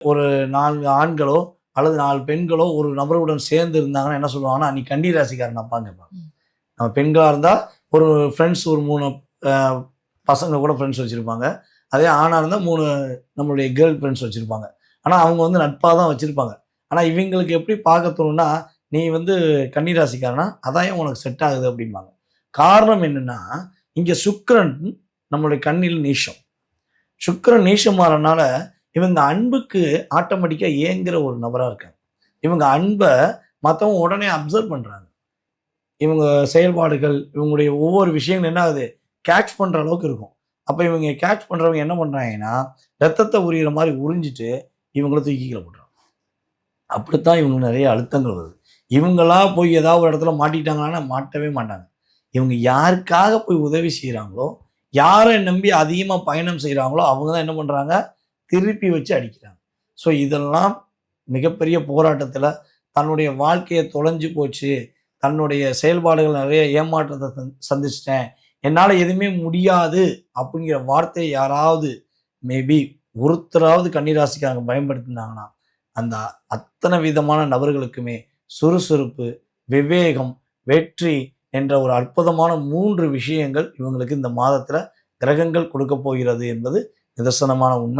ஒரு 4 ஆண்களோ அல்லது 4 பெண்களோ ஒரு நபருடன் சேர்ந்து இருந்தாங்கன்னா என்ன சொல்லுவாங்கன்னா, "நீ கன்னி ராசிக்காரன் அப்பான்னு" கேட்பாங்க. நம்ம பெண்களா இருந்தா ஒரு ஃப்ரெண்ட்ஸ் ஒரு 3 அ பசங்க கூட ஃப்ரெண்ட்ஸ் வச்சிருப்பாங்க. அதே ஆணா இருந்தா 3 நம்மளுடைய கேர்ள் ஃப்ரெண்ட்ஸ் வச்சிருப்பாங்க. ஆனா அவங்க வந்து நட்பா தான் வச்சிருப்பாங்க. ஆனா இவங்களுக்கு எப்படி பார்க்க தோணும்னா, "நீ வந்து கன்னி ராசிக்காரனா? அதான் ஏன் உனக்கு செட் ஆகுது" அப்படிம்பாங்க. காரணம் என்னன்னா, இங்க சுக்கிரன் நம்மளுடைய கண்ணில் நீச்சம். சுக்கிரன் நீச்சமாறனால, இவங்க அன்புக்கு ஆட்டோமேட்டிக்கா ஏங்குற ஒரு நபரா இருக்காங்க. இவங்க அன்ப மத்தவங்க உடனே அப்சர்வ் பண்றாங்க. இவங்க செயல்பாடுகள், இவங்களுடைய ஒவ்வொரு விஷயங்களும் என்ன ஆகுது, கேட்ச் பண்ற அளவுக்கு இருக்கும். அப்ப இவங்க கேட்ச் பண்றவங்க என்ன பண்றாங்கன்னா, ரத்தத்த உரியிற மாரி உறிஞ்சிட்டு, இவங்கள தூக்கி கீழ போட்டுறாங்க. அப்படித்தான் இவங்களுக்கு நெறைய அழுத்தங்கள் வருது. இவங்களா போய் ஏதாவது ஒரு இடத்துல மாட்டிக்கிட்டாங்கன்னா, மாட்டவே மாட்டாங்க. இவங்க யாருக்காக போய் உதவி செய்றாங்களோ, யார நம்பி அதிகமா பயணம் செய்றாங்களோ, அவங்க தான் என்ன பண்றாங்க, திருப்பி வச்சு அடிக்கிறாங்க. ஸோ இதெல்லாம் மிகப்பெரிய போராட்டத்தில தன்னுடைய வாழ்க்கைய தொலைஞ்சு போச்சு. தன்னுடைய செயல்பாடுகள் நெறைய ஏமாற்றத்த சந்திச்சுட்டேன். என்னால எதுவுமே முடியாது அப்படிங்கிற வார்த்தைய யாராவது மேபி ஒருத்தராவது கன்னிராசிக்காரங்க பயன்படுத்தினாங்கன்னா, அந்த அத்தன விதமான நபர்களுக்குமே சுறுசுறுப்பு, விவேகம், வெற்றி என்ற ஒரு அற்புதமான 3 விஷயங்கள் இவங்களுக்கு இந்த மாதத்தில கிரகங்கள் கொடுக்கப் போகிறது என்பது நிதர்சனமான உண்மை.